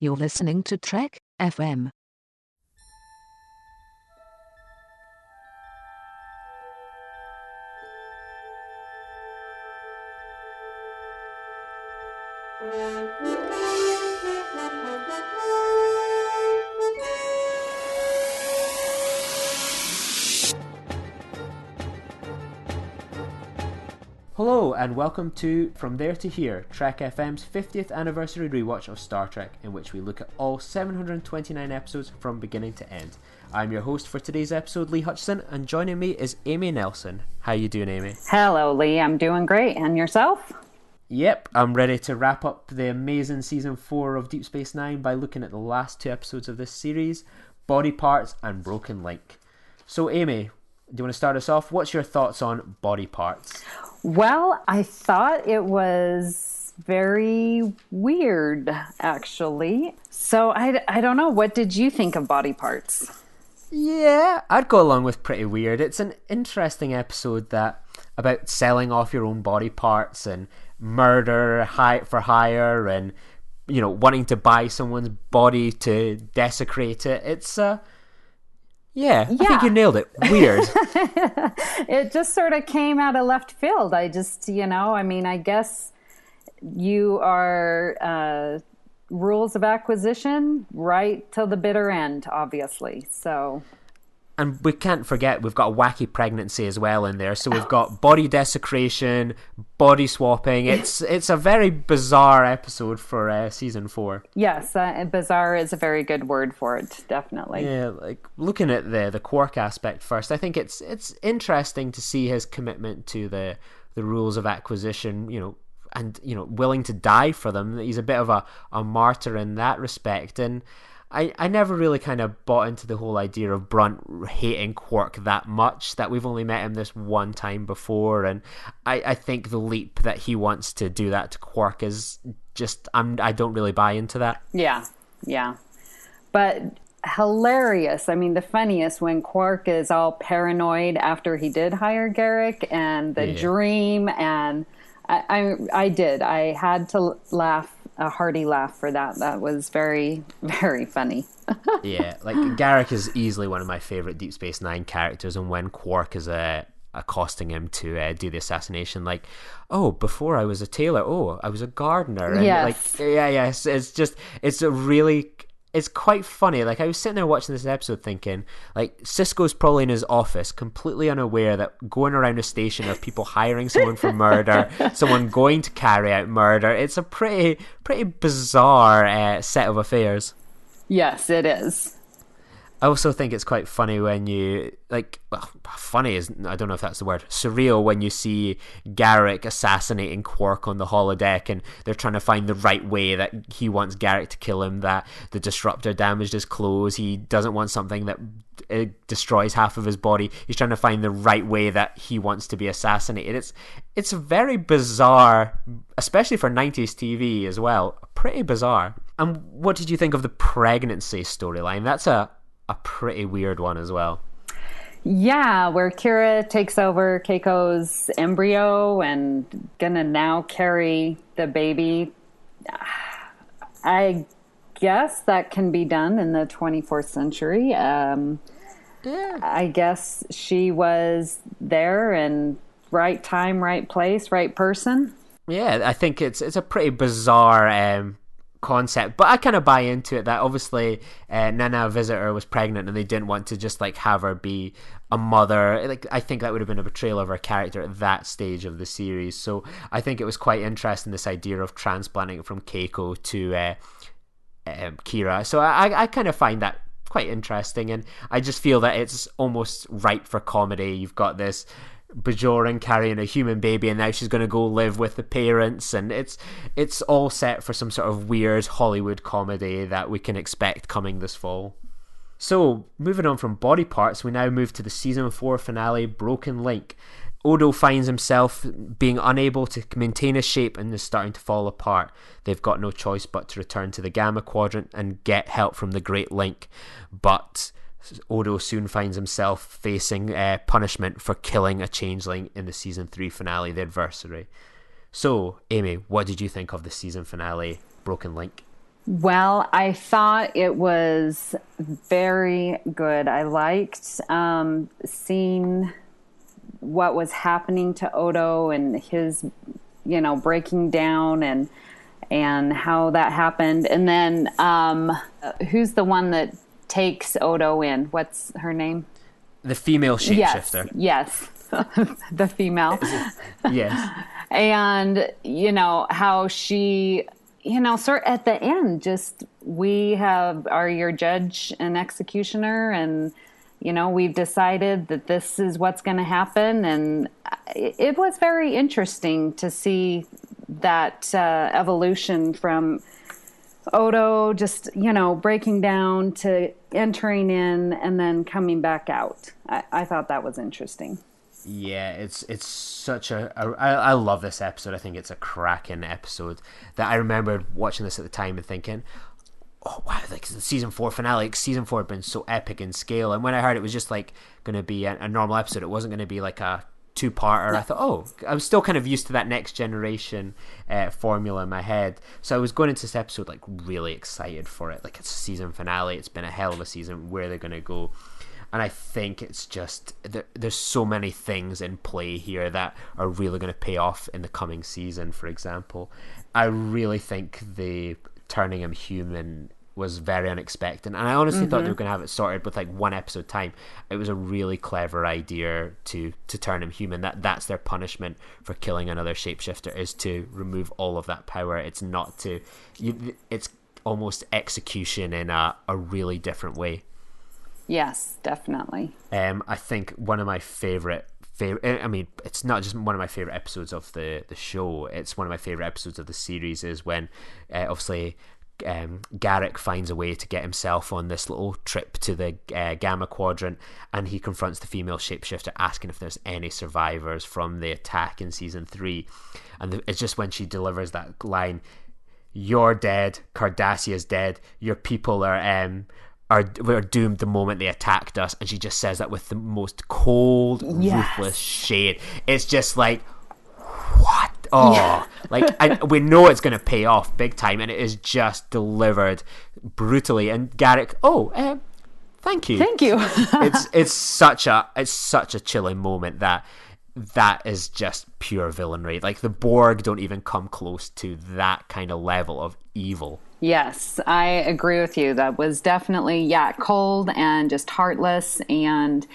You're listening to Trek FM. Hello and welcome to From There to Here, Trek FM's 50th anniversary rewatch of Star Trek, in which we look at all 729 episodes from beginning to end. I'm your host for today's episode, Lee Hutchison, and joining me is Amy Nelson. How you doing, Amy? Hello, Lee. I'm doing great. And yourself? Yep, I'm ready to wrap up the amazing Season 4 of Deep Space Nine by looking at the last two episodes of this series, Body Parts and Broken Link. So, Amy, do you want to start us off? What's your thoughts on Body Parts? Well, I thought it was very weird, actually. So I don't know. What did you think of Body Parts? Yeah, I'd go along with pretty weird. It's an interesting episode that about selling off your own body parts and murder for hire and, you know, wanting to buy someone's body to desecrate it. It's Yeah, I think you nailed it. Weird. It just sort of came out of left field. I guess you are rules of acquisition right till the bitter end, obviously. So, and we can't forget we've got a wacky pregnancy as well in there. So we've got body desecration, body swapping. It's a very bizarre episode for season 4. Yes, bizarre is a very good word for it, definitely. Yeah, like looking at the Quark aspect first, I think it's interesting to see his commitment to the rules of acquisition, you know, and, you know, willing to die for them. He's a bit of a martyr in that respect. And I never really kind of bought into the whole idea of Brunt hating Quark that much, that we've only met him this one time before, and I think the leap that he wants to do that to Quark is just, I don't really buy into that. Yeah. But hilarious. I mean, the funniest when Quark is all paranoid after he did hire Garrick and the dream, and I had to laugh. A hearty laugh for that. That was very, very funny. Yeah, like Garrick is easily one of my favorite Deep Space Nine characters, and when Quark is accosting him to do the assassination, like, oh, before I was a tailor, oh, I was a gardener, and yes. It's quite funny. Like, I was sitting there watching this episode thinking, like, Sisko's probably in his office, completely unaware that going around a station of people hiring someone for murder, someone going to carry out murder. It's a pretty bizarre set of affairs. Yes, it is. I also think it's quite funny when you, like, well, funny is, I don't know if that's the word, surreal when you see Garrick assassinating Quark on the holodeck, and they're trying to find the right way that he wants Garrick to kill him, that the disruptor damaged his clothes, he doesn't want something that destroys half of his body, he's trying to find the right way that he wants to be assassinated. It's very bizarre, especially for 90s TV as well, pretty bizarre. And what did you think of the pregnancy storyline? That's a pretty weird one as well. Yeah, where Kira takes over Keiko's embryo and gonna now carry the baby. I guess that can be done in the 24th century. I guess she was there and right time, right place, right person. Yeah, I think it's a pretty bizarre concept, but I kind of buy into it that obviously Nana Visitor was pregnant and they didn't want to just like have her be a mother. Like, I think that would have been a betrayal of her character at that stage of the series, so I think it was quite interesting, this idea of transplanting it from Keiko to Kira. So I kind of find that quite interesting, and I just feel that it's almost ripe for comedy. You've got this Bajoran carrying a human baby, and now she's going to go live with the parents, and it's all set for some sort of weird Hollywood comedy that we can expect coming this fall. So, moving on from Body Parts, we now move to the season 4 finale, Broken Link. Odo finds himself being unable to maintain his shape and is starting to fall apart. They've got no choice but to return to the Gamma Quadrant and get help from the Great Link, but Odo soon finds himself facing punishment for killing a changeling in the season 3 finale, The Adversary. So, Amy, what did you think of the season finale, Broken Link? Well, I thought it was very good. I liked seeing what was happening to Odo and his, breaking down and how that happened. And then who's the one that takes Odo in? What's her name? The female shapeshifter. Yes. The female. Yes. And, how she, sort at the end, just we are your judge and executioner, and, we've decided that this is what's going to happen. And it was very interesting to see that evolution from Odo just, breaking down to entering in and then coming back out. I thought that was interesting. Yeah, it's such I love this episode. I think it's a cracking episode. That I remember watching this at the time and thinking, oh wow, like the season 4 finale. Like, season 4 had been so epic in scale, and when I heard it was just like going to be a normal episode, it wasn't going to be like a two-parter. I thought, oh, I was still kind of used to that next generation formula in my head. So I was going into this episode like really excited for it. Like, it's a season finale. It's been a hell of a season. Where they're going to go. And I think it's just, there's so many things in play here that are really going to pay off in the coming season, for example. I really think the turning him human was very unexpected. And I honestly thought they were going to have it sorted with like one episode time. It was a really clever idea to turn him human. That's their punishment for killing another shapeshifter, is to remove all of that power. It's not to, it's almost execution in a really different way. Yes, definitely. I think one of my favorite. I mean, it's not just one of my favorite episodes of the show. It's one of my favorite episodes of the series. Is when, obviously, Garak finds a way to get himself on this little trip to the Gamma Quadrant, and he confronts the female shapeshifter, asking if there's any survivors from the attack in season 3. And it's just when she delivers that line, "You're dead. Cardassia's dead. Your people were doomed the moment they attacked us," and she just says that with the most cold, ruthless shade. It's just like, what? Oh, like we know it's going to pay off big time, and it is just delivered brutally. And Garak, thank you. it's such a chilling moment that is just pure villainry. Like, the Borg don't even come close to that kind of level of evil. Yes, I agree with you. That was definitely, cold and just heartless and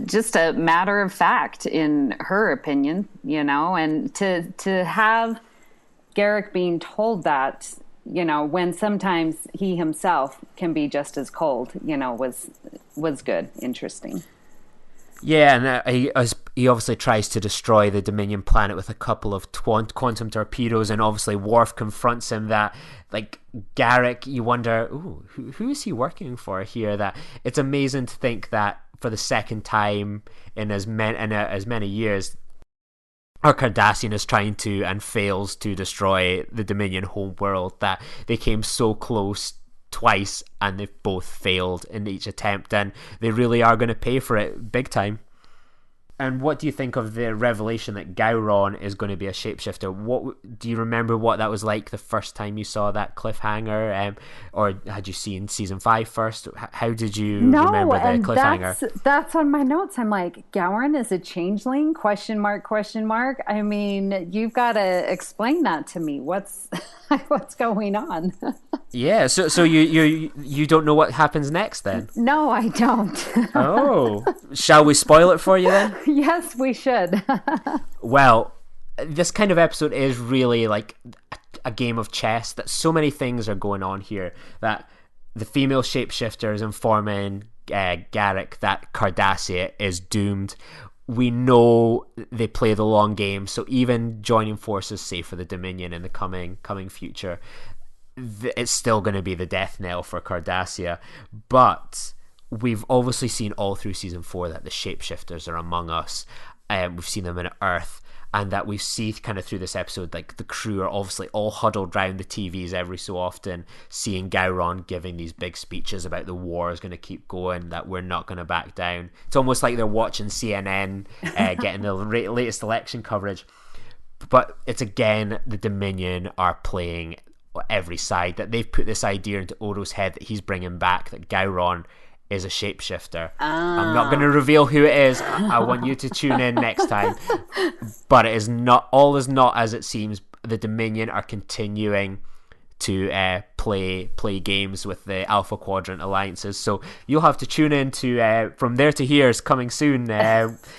just a matter of fact in her opinion, and to have Garak being told that, when sometimes he himself can be just as cold, was good, interesting. Yeah, and he obviously tries to destroy the Dominion planet with a couple of quantum torpedoes, and obviously Worf confronts him. That, like, Garak, you wonder, who is he working for here? That it's amazing to think that for the second time in as many years, our Cardassian is trying to and fails to destroy the Dominion home world. That they came so close twice, and they've both failed in each attempt, and they really are going to pay for it big time. And what do you think of the revelation that Gowron is going to be a shapeshifter? What do you remember what that was like the first time you saw that cliffhanger? Or had you seen season 5 first? How did you remember the cliffhanger? That's on my notes. I'm like, Gowron is a changeling? ? I mean, you've got to explain that to me. What's going on? Yeah, so you don't know what happens next then? No, I don't. Oh, shall we spoil it for you then? Yes, we should. Well, this kind of episode is really like a game of chess. That so many things are going on here. That the female shapeshifter is informing Garak that Cardassia is doomed. We know they play the long game, so even joining forces, say for the Dominion in the coming future, it's still going to be the death knell for Cardassia. But we've obviously seen all through season 4 that the shapeshifters are among us. We've seen them in Earth, and that we see kind of through this episode, like the crew are obviously all huddled around the TVs every so often, seeing Gowron giving these big speeches about the war is going to keep going, that we're not going to back down. It's almost like they're watching CNN, getting the latest election coverage. But it's again, the Dominion are playing every side, that they've put this idea into Odo's head that he's bringing back, that Gowron is a shapeshifter. I'm not going to reveal who it is. I want you to tune in next time. But it is not, all is not as it seems. The Dominion are continuing to play games with the Alpha Quadrant alliances. So you'll have to tune in to From There to Here is coming soon.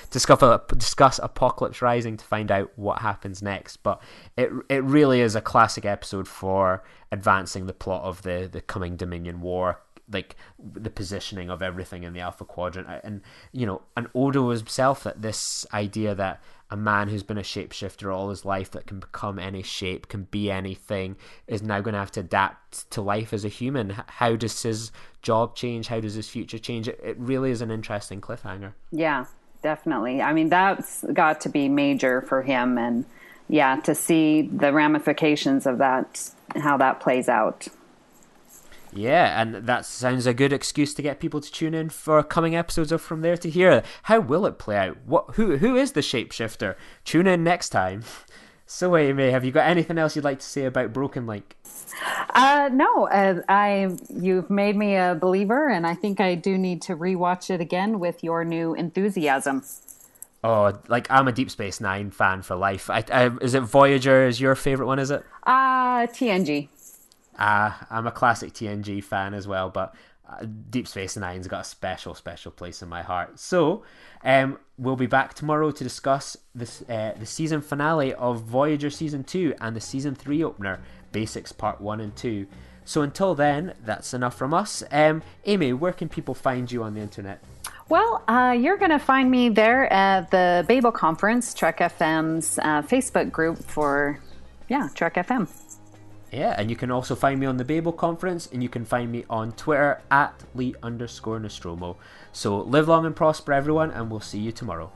Discuss Apocalypse Rising to find out what happens next. But it really is a classic episode for advancing the plot of the coming Dominion War, like the positioning of everything in the Alpha Quadrant, and and Odo himself, that this idea that a man who's been a shapeshifter all his life, that can become any shape, can be anything, is now going to have to adapt to life as a human. How does his job change? How does his future change? It really is an interesting cliffhanger. Yeah, definitely. I mean, that's got to be major for him, and to see the ramifications of that, how that plays out. Yeah, and that sounds a good excuse to get people to tune in for coming episodes of From There to Here. How will it play out? Who is the shapeshifter? Tune in next time. So, Amy, have you got anything else you'd like to say about Broken Link? No. You've made me a believer, and I think I do need to rewatch it again with your new enthusiasm. Oh, like, I'm a Deep Space Nine fan for life. Is it Voyager is your favorite one, is it? TNG. I'm a classic TNG fan as well, but Deep Space Nine's got a special place in my heart. So, we'll be back tomorrow to discuss this the season finale of Voyager Season 2 and the Season 3 opener, Basics Part 1 and 2. So until then, that's enough from us. Amy, where can people find you on the internet? Well, you're going to find me there at the Babel Conference, Trek FM's Facebook group for, Trek FM. Yeah, and you can also find me on the Babel Conference, and you can find me on Twitter at Lee_Nostromo. So live long and prosper, everyone, and we'll see you tomorrow.